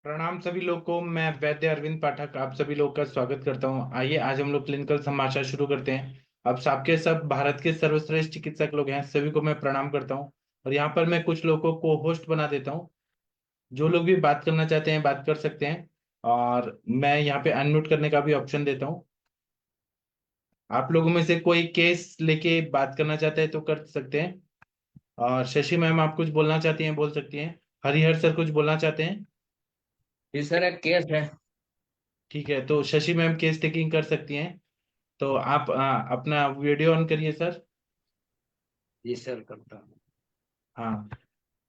प्रणाम सभी लोग को। मैं वैद्य अरविंद पाठक आप सभी लोग का स्वागत करता हूं। आइए आज हम लोग क्लिनिकल समाचार शुरू करते हैं। अब सबके सब भारत के सर्वश्रेष्ठ चिकित्सक लोग हैं, सभी को मैं प्रणाम करता हूं। और यहाँ पर मैं कुछ लोगों को होस्ट बना देता हूं। जो लोग भी बात करना चाहते हैं बात कर सकते हैं। और मैं यहाँ पे अनम्यूट करने का भी ऑप्शन देता हूँ। आप लोगों में से कोई केस लेके बात करना चाहते हैं तो कर सकते हैं। और शशि मैम आप कुछ बोलना चाहती हैं बोल सकती हैं। हरिहर सर कुछ बोलना चाहते हैं। जी सर, एक केस है। ठीक है, तो शशि मैम केस टेकिंग कर सकती हैं। तो आप अपना वीडियो ऑन करिए सर। जी सर, करता हूँ। हाँ,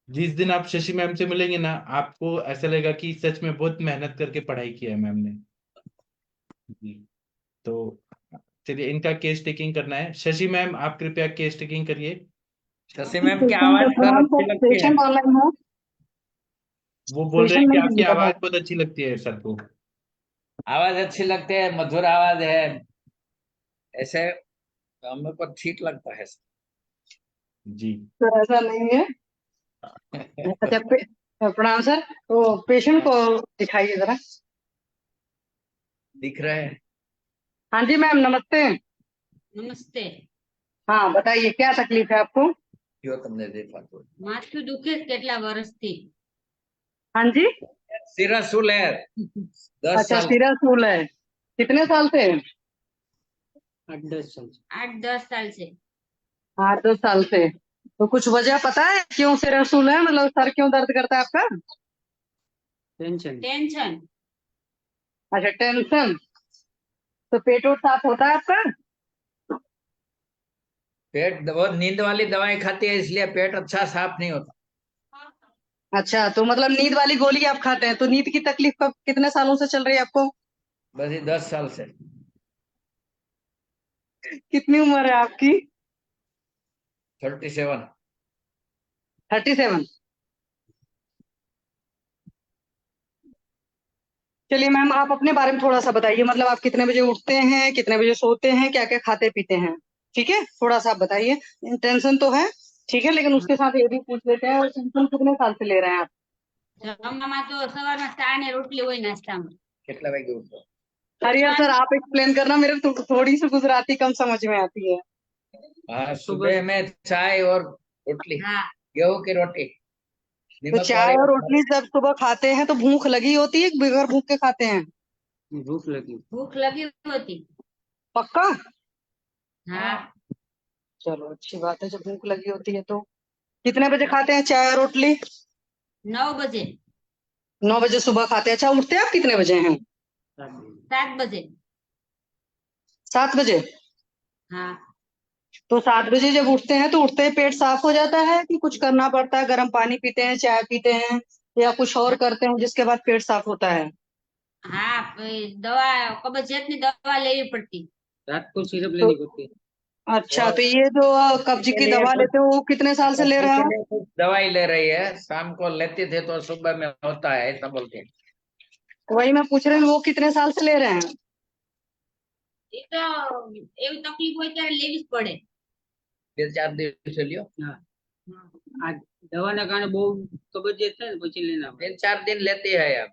जिस दिन आप शशि मैम से मिलेंगे ना, आपको ऐसा लगेगा कि सच में बहुत मेहनत करके पढ़ाई किया है मैम ने। जी। तो चलिए, इनका केस टेकिंग करना है। शशि मैम आप कृपया केस टेकिंग करिए। शशि मैम की पेशेंट आवाज को सर प्रणाम अच्छी सर। लगती है। पेशेंट ऑनलाइन है। वो बोल रहे हैं पेशेंट कि नहीं आपकी मिल रहा आवाज है। बहुत अच्छी लगती है सर को। आवाज अच्छी लगती है, मधुर आवाज है। ऐसे हमें को ठीक लगता है जी। सर ऐसा नहीं है। अच्छा प्रणाम सर। तो पेशेंट को दिखाइए जरा। दिख रहा है। हाँ जी मैम, नमस्ते। નમસ્તે। हाँ बताइए, क्या तकलीफ है आपको? क्यों तुमने देखा तो માથું દુખે છે કેટલા વર્ષથી। हाँ जी। सिरासूल है। 10 अच्छा, साल से। सिरासूल है। कितने साल से? 8-10 साल से। 8-10 साल से। 8-10 साल से। तो कुछ वजह पता है क्यों सिरासूल है? मतलब सर क्यों दर्द करता है आपका? टेंशन। टेंशन। अच्छा, टेंशन। तो पेट वोट साफ होता है आपका? पेट वो नींद वाली दवाई खाती है, इसलिए पेट अच्छा साफ नहीं होता। अच्छा, तो मतलब नींद वाली गोली आप खाते हैं, तो नींद की तकलीफ कब कितने सालों से चल रही है आपको? बस ये 10 साल से। कितनी उम्र है आपकी? 37। 37। चलिए मैम, आप अपने बारे में थोड़ा सा बताइए। मतलब आप कितने बजे उठते हैं, कितने बजे सोते हैं, क्या क्या खाते पीते हैं? ठीक है, थोड़ा सा आप बताइए। टेंशन तो है, ठीक है, लेकिन उसके साथ ये भी पूछ लेते हैं, टेंशन कितने साल से ले रहे हैं आप? જમવામાં તો સવારમાં ચા ને રોટલી હોય નાસ્તામાં। कितना बजे उठते हो? हरियर सर, आप एक्सप्लेन करना, मेरे को थोड़ी सी गुजराती कम समझ में आती है। हाँ, सुबह में चाय और रोटली। हाँ। गेहूं की रोटी। तो नमक चाय वाली। और रोटली जब सुबह खाते हैं तो भूख लगी होती है कि बगैर भूख के खाते हैं? भूख लगी। ભૂખ લગી होती। पक्का? हाँ। चलो अच्छी बात है, जब भूख लगी होती है तो। कितने बजे खाते हैं चाय और रोटली? 9 बजे। 9 बजे सुबह खाते हैं। अच्छा, उठते आप कितने बजे हैं? 7 बजे। 7 बजे। हाँ। तो 7 बजे जब उठते हैं तो उठते ही पेट साफ हो जाता है कि कुछ करना पड़ता है? गर्म पानी पीते हैं, चाय पीते हैं, या कुछ और करते हैं जिसके बाद पेट साफ होता है? हाँ, दवा कब्जियत दवा लेवी पड़ती। रात को सिरप तो लेनी पड़ती है। अच्छा, और तो ये जो कब्ज के की लिए दवा कुछ लेते हो वो कितने साल से ले कब्जी रहे के हो? लिए कुछ दवाई ले रही है, शाम को लेते थे तो सुबह में होता है, ऐसा बोलते हैं। वही मैं पूछ रही हूँ, वो कितने साल से ले रहे हैं? એ તો એવી તકલીફ હોય ત્યારે લેવી જ પડે। 3-4 दिन से लियो। हाँ। आज दवा ना कारण बहुत कब्जियत है, પછી लेना 3-4 दिन लेती है अब।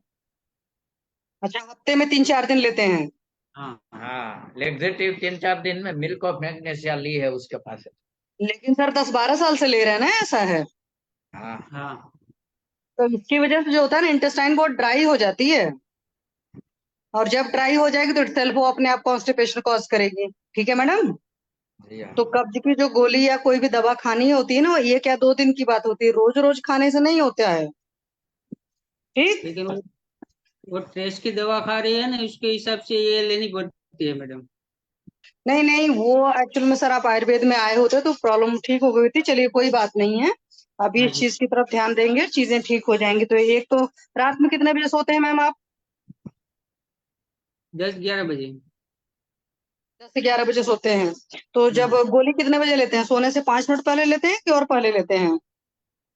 अच्छा, हफ्ते में 3-4 दिन लेते हैं? हाँ हाँ, लेग्जेटिव 3-4 दिन में मिल्क ऑफ मैग्नेशिया ली है उसके पास। लेकिन सर 10-12 साल से ले रहे हैं ना, ऐसा है? हाँ हाँ। तो इसकी वजह से जो होता है ना, इंटेस्टाइन बहुत ड्राई हो जाती है। और जब ड्राई हो जाएगी तो इटसेल्फ वो अपने आप कॉन्स्टिपेशन कॉज करेगी। ठीक है मैडम? जी हाँ। तो कब्ज की जो गोली या कोई भी दवा खानी होती है ना, ये क्या 2 दिन की बात होती है, रोज रोज खाने से नहीं होता है। ठीक। लेकिन वो स्ट्रेस की दवा खा रही है ना, उसके हिसाब से ये लेनी पड़ती है मैडम। नहीं नहीं, वो एक्चुअल में सर आप आयुर्वेद में आए होते तो प्रॉब्लम ठीक हो गई थी। चलिए कोई बात नहीं है, अभी हाँ इस जी। चीज की तरफ ध्यान देंगे, चीजें ठीक हो जाएंगी। तो एक तो रात में कितने बजे सोते हैं मैम आप? 10-11 बजे। 10 से 11 बजे सोते हैं। तो जब गोली कितने बजे लेते हैं? सोने से 5 मिनट पहले लेते हैं कि और पहले लेते हैं?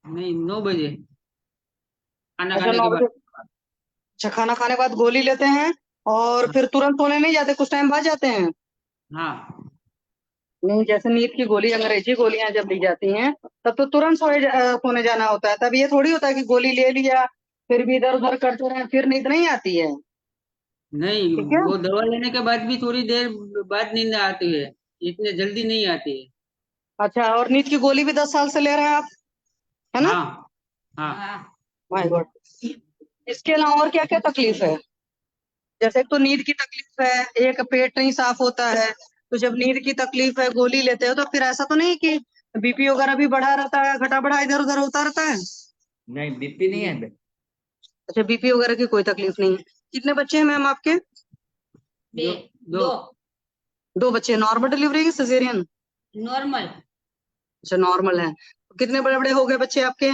नहीं, 9 बजे खाना अच्छा, खाने के 9 बजे। बाद। अच्छा, खाना खाने के बाद गोली लेते हैं और फिर तुरंत सोने नहीं जाते, कुछ टाइम बाद जाते हैं? हाँ। नहीं, जैसे नींद की गोली, अंग्रेजी गोलियां जब ली जाती हैं तब तो तुरंत सोने जाना होता है। तब ये थोड़ी होता है कि गोली ले लिया फिर भी इधर उधर करते रहे फिर नींद नहीं आती है? नहीं, ठीक है। वो दवा लेने के बाद भी थोड़ी देर बाद नींद आती है, इतने जल्दी नहीं आती है। अच्छा, और नींद की गोली भी 10 साल से ले रहे हैं आप, है ना? हाँ हाँ। हाँ माय गॉड। इसके अलावा और क्या क्या तकलीफ है? जैसे एक तो नींद की तकलीफ है, एक पेट नहीं साफ होता है, तो जब नींद की तकलीफ है गोली लेते हो तो फिर ऐसा तो नहीं कि बीपी वगैरह भी बढ़ा रहता है, घटा बढ़ा इधर उधर होता रहता है? नहीं, बीपी नहीं है। अच्छा, बीपी वगैरह की कोई तकलीफ नहीं है। कितने बच्चे हैं मैम आपके? बे दो। दो 2 बच्चे। नॉर्मल डिलीवरी की सिजेरियन? नॉर्मल। अच्छा, नॉर्मल है। कितने बड़े बड़े हो गए बच्चे आपके?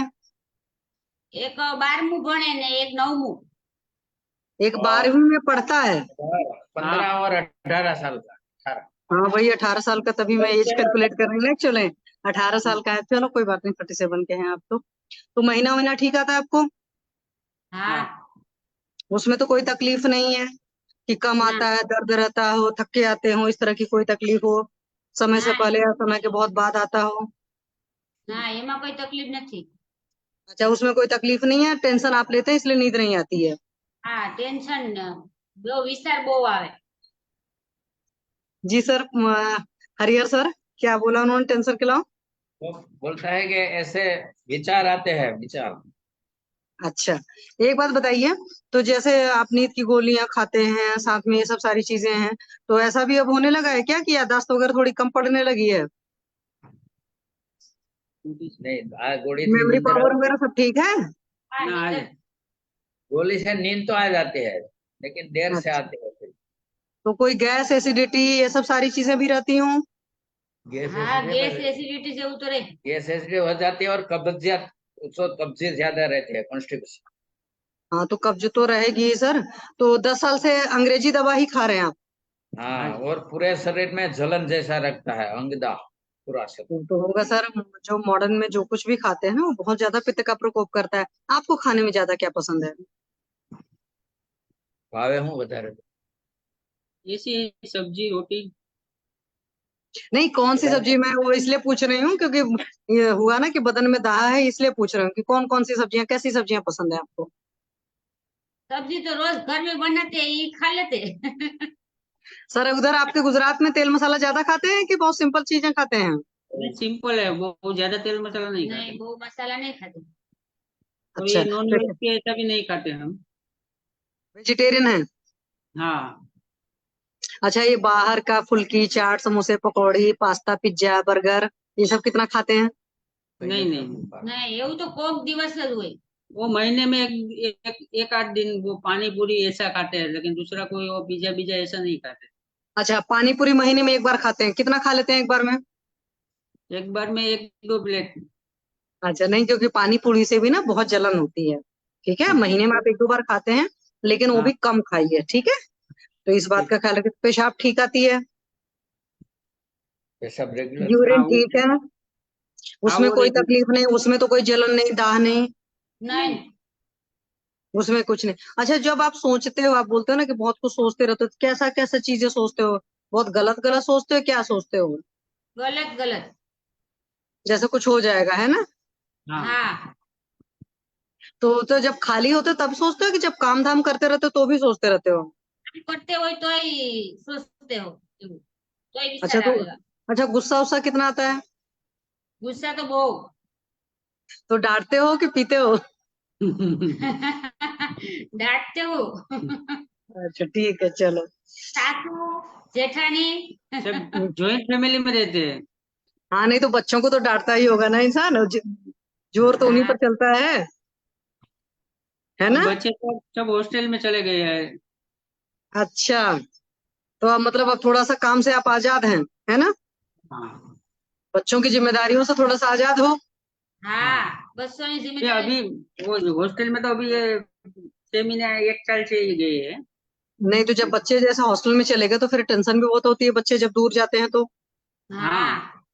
एक 12मुं भणे ने एक 9मुं। एक 12वीं में पढ़ता है? 15 और 18 साल का। 18। हाँ वही 18 साल का, तभी मैं एज कैलकुलेट कर रही हूँ ना। चले 18 साल का है, चलो कोई बात नहीं, 47 के हैं आप तो महीना महीना ठीक आता है आपको? हाँ उसमें तो कोई तकलीफ नहीं है कि कम ना आता है, दर्द रहता हो, थके आते हो, इस तरह की कोई तकलीफ हो, समय से ना पहले या समय के बहुत बाद आता हो? ना एમાં કોઈ તકલીફ નથી। अच्छा, उसमें कोई तकलीफ नहीं है, टेंशन आप लेते हैं इसलिए नींद नहीं आती है? हाँ टेंशन बહુ વિચાર બહુ આવે। जी सर, हरिहर सर, क्या बोला उन्होंने टेंशन के अलावा? वो बोलता है कि ऐसे विचार आते हैं, विचार। अच्छा, एक बात बताइए, तो जैसे आप नींद की गोलियां खाते हैं, साथ में ये सब सारी चीजें हैं, तो ऐसा भी अब होने लगा है क्या कि याददाश्त वगैरह थोड़ी कम पड़ने लगी है? नहीं, गोली से मेमोरी नींद पावर वगैरह सब ठीक है? हाँ ना आ नींદર। जाए। गोली से नींद तो आ जाती है, लेकिन देर से अच्छा, आती है फिर। तो कोई गैस एसिडिटी ये सब सारी चीजें भी रहती हों? गैस हाँ गैस एसिडिटी, एसिडिटी જેવું તો રહે। गैस एसिडिटी हो जाती है और कब्जियत, उसको कब्जियत ज्यादा रहती है, कॉन्स्टिपेशन। हाँ, तो कब्ज तो रहेगी ही सर। तो 10 साल से अंग्रेजी दवा ही खा रहे हैं आप? हाँ, और पूरे शरीर में जलन जैसा रखता है, अंगदा पूरा शरीर। तो होगा सर, जो मॉडर्न में जो कुछ भी खाते हैं ना वो बहुत ज्यादा पित्त का प्रकोप करता है। आपको खाने में ज्यादा क्या पसंद है? भावे हूँ વધારે। ऐसी सब्जी रोटी। नहीं, कौन सी सब्जी, मैं वो इसलिए पूछ रही हूँ क्योंकि ये हुआ ना कि बदन में दाह है, इसलिए पूछ रही हूँ कि कौन कौन सी सब्जियां, कैसी सब्जियां पसंद है आपको? सब्जी तो रोज घर में बनाते हैं ये खा लेते हैं। सर, उधर आपके गुजरात में तेल मसाला ज्यादा खाते हैं कि बहुत सिंपल चीजें खाते हैं? सिंपल है, वो ज्यादा तेल मसाला नहीं नहीं खाते। वो मसाला नहीं खाते। और अच्छा, ये नॉन तो वेज के ऐसा भी नहीं खाते हम। वेजिटेरियन है? हाँ। अच्छा, ये बाहर का फुल्की चाट समोसे पकौड़ी पास्ता पिज्जा बर्गर ये सब कितना खाते हैं? नहीं नहीं, नहीं એવું तो कोक दिवस જ હોય। वो महीने में एक आध दिन वो पानी पूरी ऐसा खाते हैं, लेकिन दूसरा कोई वो पिज्जा पिज्जा ऐसा नहीं खाते। अच्छा, पानी पूरी महीने में एक बार खाते हैं, कितना खा लेते हैं एक बार में? एक बार में 1-2 प्लेट। अच्छा, नहीं, क्योंकि पानी पूरी से भी ना बहुत जलन होती है। ठीक है, महीने में आप 1-2 बार खाते हैं, लेकिन वो हाँ भी कम खाइए, ठीक है? तो इस बात का ख्याल रखिए। पेशाब ठीक आती है? ये सब रेगुलर। हाँ यूरिन वो ठीक है? हाँ उसमें वो कोई तकलीफ नहीं, उसमें तो कोई जलन नहीं, दाह नहीं? नहीं उसमें कुछ नहीं। अच्छा, जब आप सोचते हो, आप बोलते हो ना कि बहुत कुछ सोचते रहते हो, तो कैसा कैसा चीजें सोचते हो? बहुत गलत गलत सोचते हो, क्या सोचते हो? गलत गलत। जैसे कुछ हो जाएगा, है ना? हाँ। हाँ तो जब खाली होते हो तब सोचते हो कि जब काम धाम करते रहते हो तो भी सोचते रहते हो? करते हो तो ही सोचते हो એવું। तो ही अच्छा, विचार तो आवेगा। अच्छा, गुस्सा उस्सा कितना आता है? गुस्सा तो बहु। तो डांटते हो कि पीते हो? डांटते हो। अच्छा, ठीक है, चलो। सासू जेठानी। सब जॉइंट फैमिली में रहते हैं। हाँ, नहीं तो बच्चों को तो डांटता ही होगा ना इंसान, जोर तो उन्हीं हाँ पर चलता है अब ना? बच्चे तो सब हॉस्टल में चले गए हैं। अच्छा, तो अब मतलब अब थोड़ा सा काम से आप आजाद हैं, है ना? हाँ बच्चों की जिम्मेदारियों से थोड़ा सा आजाद हो। हाँ। हाँ बच्चों की ये जिम्मेदारी। अभी वो हॉस्टल में तो अभी ये 6 महीने 1 साल से ही गए हैं। नहीं, तो जब बच्चे जैसे हॉस्टल में चले गए तो फिर टेंशन भी बहुत होती है, बच्चे जब दूर जाते हैं तो, हाँ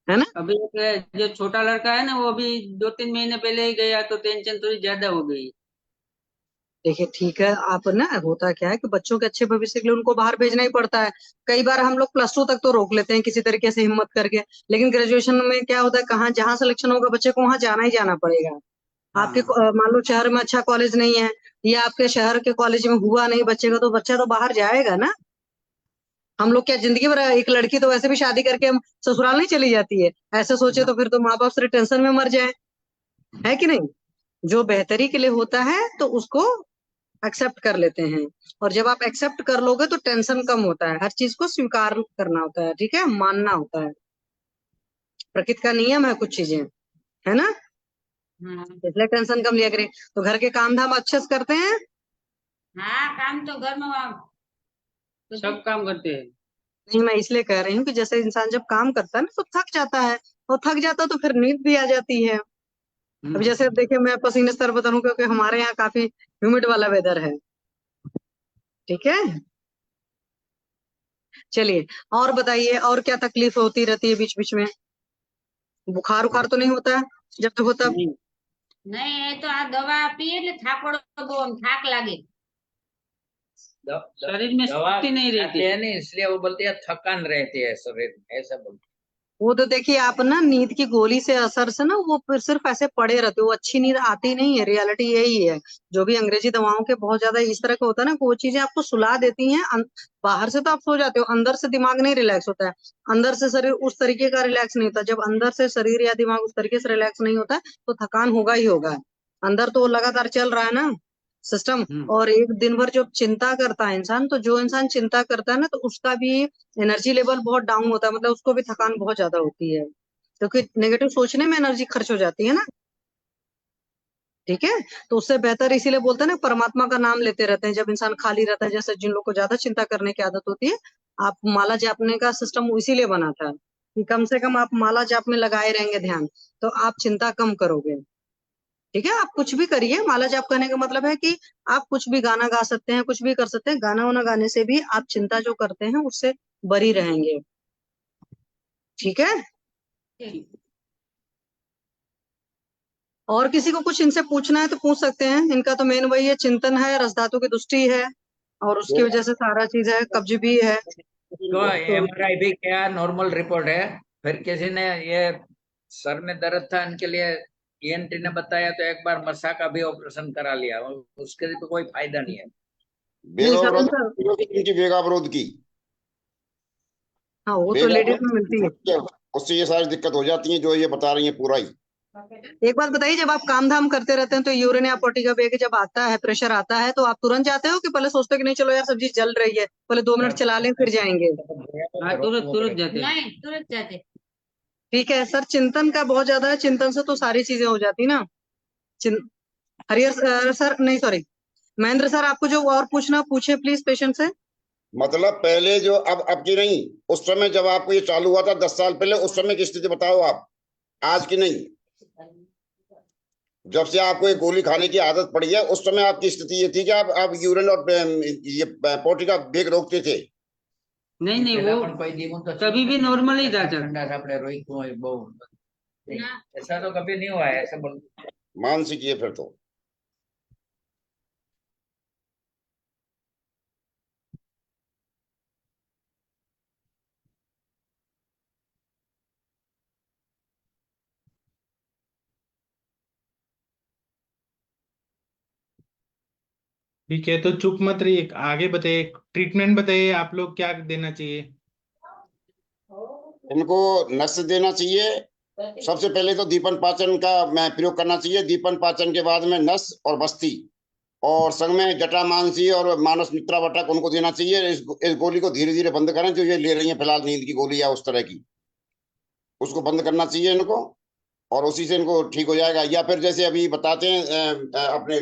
है ना? अभी एक जो छोटा लड़का है ना, वो अभी 2-3 महीने पहले ही गया, तो टेंशन थोड़ी ज्यादा हो गई। देखिए, ठीक है, आप ना, होता क्या है कि बच्चों के अच्छे भविष्य के लिए उनको बाहर भेजना ही पड़ता है। कई बार हम लोग +2 तक तो रोक लेते हैं किसी तरीके से हिम्मत करके, लेकिन ग्रेजुएशन में क्या होता है, कहाँ जहाँ सिलेक्शन होगा बच्चे को वहां जाना ही जाना पड़ेगा। आपके मान लो शहर में अच्छा कॉलेज नहीं है, या आपके शहर के कॉलेज में हुआ नहीं बच्चे का, तो बच्चा तो बाहर जाएगा ना। हम लोग क्या जिंदगी भर, एक लड़की तो वैसे भी शादी करके हम ससुराल नहीं चली जाती है, ऐसे सोचे तो फिर तो माँ बाप सिर्फ टेंशन में मर जाए, है कि नहीं। जो बेहतरी के लिए होता है तो उसको एक्सेप्ट कर लेते हैं, और जब आप एक्सेप्ट कर लोगे तो टेंशन कम होता है, हर चीज को स्वीकार करना होता है, ठीक है, मानना होता है, प्रकृति का नियम है कुछ चीजें, है ना। इसलिए टेंशन कम लिया करें। तो घर के काम धाम अच्छे से करते हैं। हाँ, काम तो घर में सब काम करते हैं। नहीं, मैं इसलिए कह रही हूँ कि जैसे इंसान जब काम करता है ना तो थक जाता है, और थक जाता है तो फिर नींद भी आ जाती है। अब जैसे अब देखिए, मैं पसीने से तरबतर हूँ क्योंकि हमारे यहाँ काफी ह्यूमिड वाला वेदर है, ठीक है। चलिए, और बताइए, और क्या तकलीफ होती रहती है बीच बीच में? बुखार उखार तो नहीं होता है जब तक होता? नहीं, नहीं, ये तो आ दवा पी એટલે થાકોડો બહુ આમ થાક લાગે। शरीर में दवा शक्ति नहीं रहती। खाते हैं नहीं, इसलिए वो बोलते हैं थकान रहती है शरीर में, ऐसा बोलते वो तो देखिए, आप ना नींद की गोली से असर से ना वो फिर सिर्फ ऐसे पड़े रहते हो, वो अच्छी नींद आती नहीं है, रियलिटी यही है। जो भी अंग्रेजी दवाओं के बहुत ज्यादा इस तरह का होता है ना, कि वो चीजें आपको सुला देती हैं, बाहर से तो आप सो जाते हो, अंदर से दिमाग नहीं रिलैक्स होता है, अंदर से शरीर उस तरीके का रिलैक्स नहीं होता। जब अंदर से शरीर या दिमाग उस तरीके से रिलैक्स नहीं होता है, तो थकान होगा ही होगा। अंदर तो वो लगातार चल रहा है ना सिस्टम। और एक दिन भर जब चिंता करता है इंसान, तो जो इंसान चिंता करता है ना, तो उसका भी एनर्जी लेवल बहुत डाउन होता है, मतलब उसको भी थकान बहुत ज्यादा होती है, क्योंकि नेगेटिव सोचने में एनर्जी खर्च हो जाती है ना, ठीक है। तो उससे बेहतर इसीलिए बोलते हैं ना, परमात्मा का नाम लेते रहते हैं जब इंसान खाली रहता है। जैसे जिन लोग को ज्यादा चिंता करने की आदत होती है, आप माला जपने का सिस्टम इसीलिए बना था कि कम से कम आप माला जाप में लगाए रहेंगे ध्यान, तो आप चिंता कम करोगे, ठीक है। आप कुछ भी करिए, माला जाप करने का मतलब है कि आप कुछ भी गाना गा सकते हैं, कुछ भी कर सकते हैं, गाना वाना गाने से भी आप चिंता जो करते हैं उससे बरी रहेंगे, ठीक है। और किसी को कुछ इनसे पूछना है तो पूछ सकते हैं, इनका तो मेन वही है, चिंतन है, रसधातु की दृष्टि है, और उसकी वजह से सारा चीज है, कब्ज भी है। तो एमआरआई भी क्या नॉर्मल रिपोर्ट है। फिर किसी ने ये सर में दर्द था, इनके लिए ईएनटी ने बताया, तो एक बार मसा का भी ऑपरेशन करा लिया, उसके लिए तो कोई फायदा नहीं है। नहीं सर, वेगावरोध उनका की वेगावरोध की हाँ, वो तो लेडीज में मिलती है। उससे ये सारी दिक्कत हो जाती है जो ये बता रही है पूरा ही। एक बात बताइए, जब आप काम धाम करते रहते हैं तो यूरिन या पोटी का वेग जब आता है, प्रेशर आता है, तो आप तुरंत जाते हो कि पहले सोचते हो कि नहीं चलो यार सब्जी जल रही है, पहले 2 मिनट चला लें फिर जाएंगे? हाँ, तुरंत तुरंत जाते हैं। नहीं, तुरंत जाते। ठीक है सर, चिंतन का बहुत ज्यादा है, चिंतन से तो सारी चीजें हो जाती ना। हरिहर सर, नहीं सॉरी, महेंद्र सर, आपको जो और पूछना पूछे प्लीज पेशेंट से। मतलब पहले जो अब की नहीं, उस समय जब आपको ये चालू हुआ था 10 साल पहले, उस समय की स्थिति बताओ आप, आज की नहीं। जब से आपको ये गोली खाने की आदत पड़ी है, उस समय आपकी स्थिति ये थी कि आप यूरिन और ये पोटी का वेग रोकते थे? नहीं नहीं, वो कभी भी नॉर्मल ही था सर। रोहित ऐसा तो कभी नहीं हुआ है, ऐसा बोल। मानसिक ये फिर तो ठीक है, तो चुप मत रहिए, आगे बताइए, ट्रीटमेंट बताइए, आप लोग क्या देना चाहिए? इनको नस देना चाहिए। सबसे पहले तो दीपन पाचन का मैं प्रयोग करना चाहिए, दीपन पाचन के बाद में नस और बस्ती, और संग में जटा मानसी और मानस मित्रा वटक उनको देना चाहिए। इस गोली को धीरे धीरे बंद करें, जो ये ले रही है फिलहाल नींद की गोली या उस तरह की, उसको बंद करना चाहिए इनको, और उसी से इनको ठीक हो जाएगा। या फिर जैसे अभी बताते हैं अपने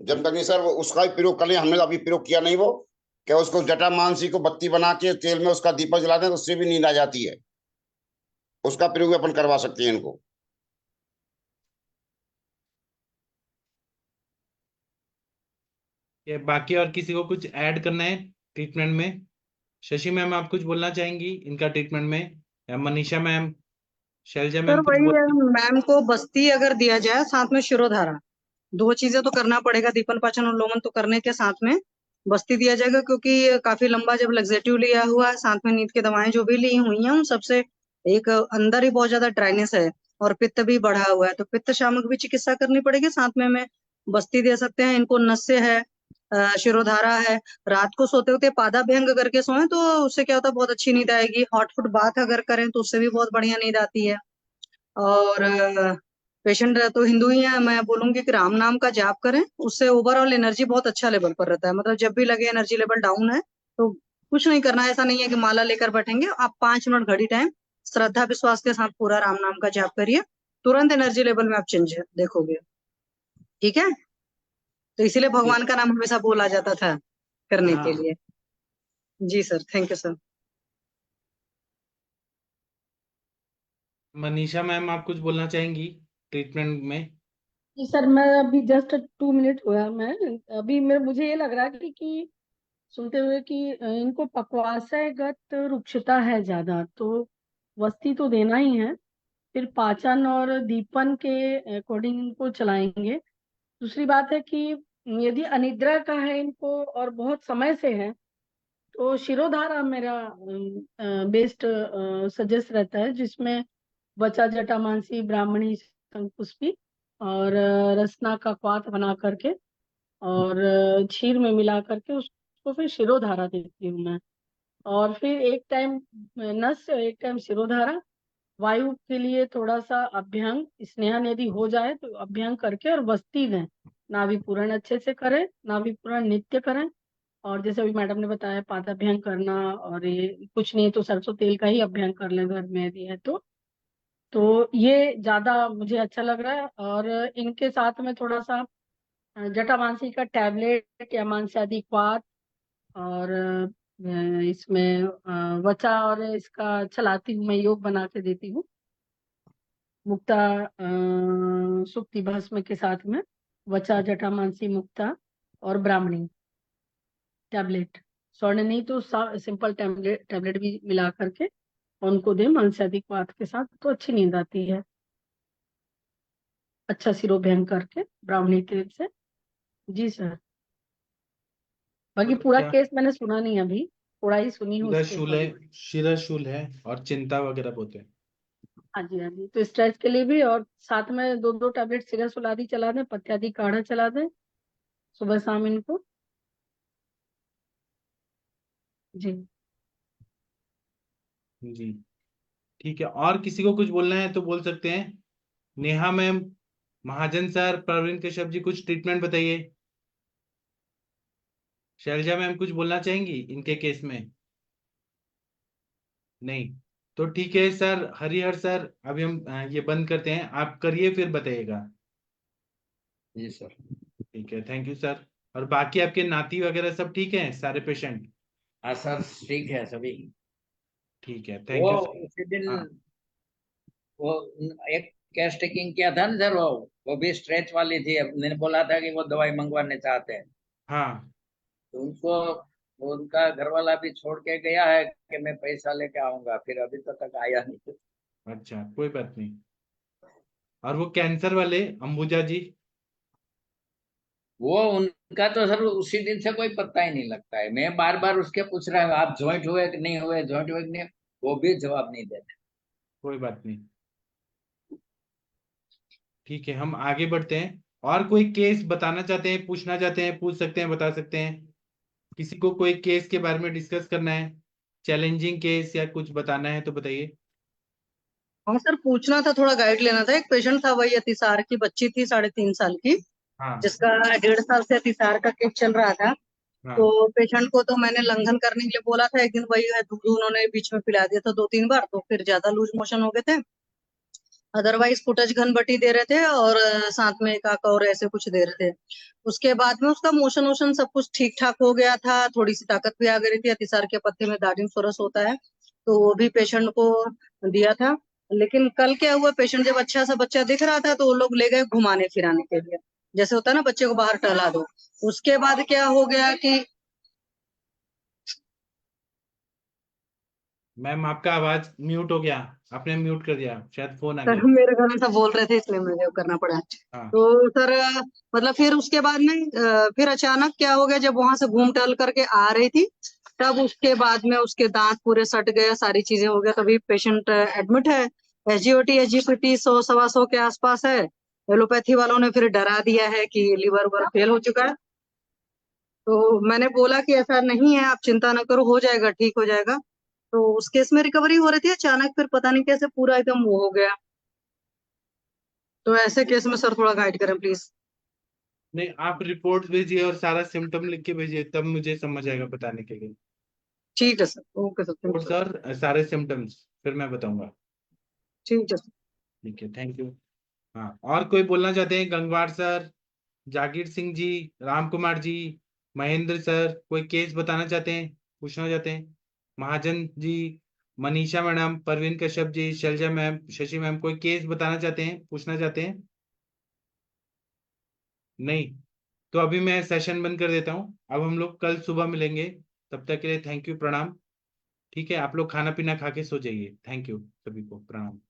जमदग्नि सर, वो उसका भी प्रयोग कर लें, हमने अभी प्रयोग किया नहीं वो, क्या उसको जटा मानसी को बत्ती बना के तेल में उसका दीपक जला दें तो उससे भी नींद आ जाती है, उसका प्रयोग अपन करवा सकते हैं इनको। ये बाकी और किसी को कुछ ऐड करना है ट्रीटमेंट में? शशि मैम, आप कुछ बोलना चाहेंगी इनका ट्रीटमेंट में, या Manisha ma'am, Shailaja sir ma'am कुछ वही बोल? है, मैम को बस्ती अगर दिया जाए, साथ में शिरोधारा, 2 चीजें तो करना पड़ेगा, दीपन पाचन और लोमन तो करने के साथ में बस्ती दिया जाएगा, क्योंकि ये काफी लंबा जब लग्जेटिव लिया हुआ है, साथ में नींद की दवाएं जो भी ली हुई हैं, उन सबसे एक अंदर ही बहुत ज्यादा ड्राइनेस है, और पित्त भी बढ़ा हुआ है, तो पित्त शामक भी चिकित्सा करनी पड़ेगी। साथ में बस्ती दे सकते हैं इनको, नस्य है, शिरोधारा है। रात को सोते होते पादाभ्यंग करके सोएं तो उससे क्या होता है, बहुत अच्छी नींद आएगी। हॉट फुट बाथ अगर करें तो उससे भी बहुत बढ़िया नींद आती है। और पेशेंट तो हिंदू ही है, मैं बोलूंगी कि राम नाम का जाप करें, उससे ओवरऑल एनर्जी बहुत अच्छा लेवल पर रहता है। मतलब जब भी लगे एनर्जी लेवल डाउन है तो कुछ नहीं करना है, ऐसा नहीं है कि माला लेकर बैठेंगे आप। 5 मिनट घड़ी टाइम श्रद्धा विश्वास के साथ पूरा राम नाम का जाप करिए, तुरंत एनर्जी लेवल में आप चेंज देखोगे। ठीक है, तो इसीलिए भगवान का नाम हमेशा बोला जाता था करने के लिए। जी sir, thank you sir. Manisha ma'am, आप कुछ बोलना चाहेंगी ट्रीटमेंट में? जी सर, मैं अभी जस्ट 2 मिनट हुआ, मैं अभी मुझे ये लग रहा है कि सुनते हुए कि इनको पक्वाशयगत रुक्षता है ज्यादा, तो वस्ती तो देना ही है, फिर पाचन और दीपन के अकॉर्डिंग इनको चलाएंगे। दूसरी बात है कि यदि अनिद्रा का है इनको और बहुत समय से है तो शिरोधारा मेरा बेस्ट सजेस्ट रहता है, जिसमें वचा जटामांसी ब्राह्मणी शंखपुष्पी और रसना का क्वाथ बना करके और क्षीर में मिला करके उसको फिर शिरोधारा देती हूँ मैं। और फिर एक टाइम नस, एक टाइम शिरोधारा। वायु के लिए थोड़ा सा अभ्यंग स्नेहन यदि हो जाए तो अभ्यंग करके और वस्ती दें। नाभि पूरण अच्छे से करें, नाभि पूरण नित्य करें। और जैसे अभी मैडम ने बताया पादाभ्यंग करना, और ये कुछ नहीं तो सरसों तेल का ही अभ्यंग कर लें घर में यदि है तो ये ज्यादा मुझे अच्छा लग रहा है। और इनके साथ में थोड़ा सा जटामांसी का टैबलेट या मांसादी क्वाथ और इसमें वचा और इसका चलाती हूँ मैं, योग बना के देती हूँ। मुक्ता सुक्ति भस्म के साथ में वचा जटामांसी मुक्ता और ब्राह्मणी टैबलेट, स्वर्ण नहीं तो सिंपल टैबलेट भी मिला करके उनको दे मांसादी क्वाथ के साथ, तो अच्छी नींद आती है। अच्छा सिरोभ्यंग करके ब्राह्मणी तेल से। जी सर, बाकी पूरा क्या केस मैंने सुना नहीं अभी, थोड़ा ही सुनी हूँ उसके शिरशूल है, बारे में। शिरशूल है और चिंता वगैरह बहुत है। हाँ जी, हाँ जी, तो स्ट्रेच के लिए भी, और साथ में 2-2 टैबलेट सिरसुल आदि चला दें, पत्यादि काढ़ा चला दें सुबह शाम इनको। जी जी ठीक है, और किसी को कुछ बोलना है तो बोल सकते हैं। नेहा मैम, महाजन सर, प्रवीण कश्यप जी, कुछ ट्रीटमेंट बताइए। शैलजा मैम, कुछ बोलना चाहेंगी इनके केस में? नहीं? तो ठीक है सर, हरिहर सर, अभी हम ये बंद करते हैं, आप करिए फिर बताइएगा। जी सर। ठीक है, थैंक यू सर। और बाकी आपके नाती वगैरह सब ठीक हैं, सारे पेशेंट? हाँ सर, ठीक है सभी। ठीक है, वो थैंक यू सर। उसी दिन हाँ वो एक कैश टेकिंग किया था ना सर, वो भी स्ट्रेच वाली थी। अब मैंने बोला था कि वो दवाई मंगवाने चाहते हैं, हाँ। तो उनको वो उनका घर वाला भी छोड़ के गया है कि मैं पैसा लेके आऊंगा, फिर अभी तक आया नहीं। अच्छा, कोई बात नहीं। और वो कैंसर वाले अंबुजा जी? वो उनका तो सर उसी दिन से कोई पता ही नहीं लगता है। मैं बार बार उसके पूछ रहा हूँ आप ज्वाइंट हुए कि नहीं हुए, ज्वाइंट हुए कि नहीं, वो भी जवाब नहीं देते। कोई बात नहीं, ठीक है, हम आगे बढ़ते हैं। और कोई केस बताना चाहते हैं, पूछना चाहते हैं, पूछ सकते हैं, बता सकते हैं। किसी को कोई केस के बारे में डिस्कस करना है, चैलेंजिंग केस या कुछ बताना है तो बताइए। हाँ सर, पूछना था, थोड़ा गाइड लेना था। एक पेशेंट था, वही अतिसार की बच्ची थी 3.5 साल की, हाँ जिसका 1.5 साल से अतिसार का केस चल रहा था। हाँ। तो पेशेंट को तो मैंने लंघन करने के लिए बोला था। एक दिन वही है, दूध उन्होंने बीच में पिला दिया था 2-3 बार, तो फिर ज्यादा लूज मोशन हो गए थे। अदरवाइज फुटज घनबटी दे रहे थे और साथ में एक आका और ऐसे कुछ दे रहे थे। उसके बाद में उसका मोशन वोशन सब कुछ ठीक ठाक हो गया था, थोड़ी सी ताकत भी आ गई थी। अतिसार के पत्ते में दारिम सोरस होता है, तो वो भी पेशेंट को दिया था। लेकिन कल क्या हुआ, पेशेंट जब अच्छा सा बच्चा दिख रहा था तो वो लोग ले गए घुमाने फिराने के लिए, जैसे होता है ना बच्चे को बाहर टहला दो। उसके बाद क्या हो गया कि मैम, आपका आवाज म्यूट हो गया, आपने म्यूट कर दिया, शायद फोन आ सर गया। मेरे घर में सब बोल रहे थे इसलिए मुझे वो करना पड़ा। हाँ। तो सर मतलब फिर उसके बाद में फिर अचानक क्या हो गया, जब वहां से घूम टहल करके आ रही थी तब उसके बाद में उसके दांत पूरे सट गए, सारी चीजें हो गया, तभी पेशेंट एडमिट है। SGOT SGPT 100-125 के आसपास है। एलोपैथी वालों ने फिर डरा दिया है कि लीवर वर फेल हो चुका है। तो मैंने बोला कि ऐसा नहीं है, आप चिंता ना करो, हो जाएगा, ठीक हो जाएगा। तो उस केस में रिकवरी हो रही थी, अचानक फिर पता नहीं कैसे पूरा एकदम वो हो गया। तो ऐसे केस में सर थोड़ा गाइड करें प्लीज। नहीं, आप रिपोर्ट भेजिए और सारा सिम्टम लिख के भेजिए, तब मुझे समझ आएगा बताने के लिए। ठीक है सर, ओके सर, थैंक और यू सर। सर सारे सिम्टम्स फिर मैं बताऊंगा। ठीक है सर। ठीक है, थैंक यू। हाँ, और कोई बोलना चाहते हैं? गंगवार सर, जागीर सिंह जी, राम कुमार जी, महेंद्र सर, कोई केस बताना चाहते हैं, पूछना चाहते हैं? Mahajan ji, Manisha madam, Parveen Kashyap ji, Selja ma'am, Shashi ma'am, कोई केस बताना चाहते हैं, पूछना चाहते हैं? नहीं? तो अभी मैं सेशन बंद कर देता हूँ। अब हम लोग कल सुबह मिलेंगे। तब तक के लिए थैंक यू, प्रणाम। ठीक है, आप लोग खाना पीना खा के सो जाइए। थैंक यू, सभी को प्रणाम।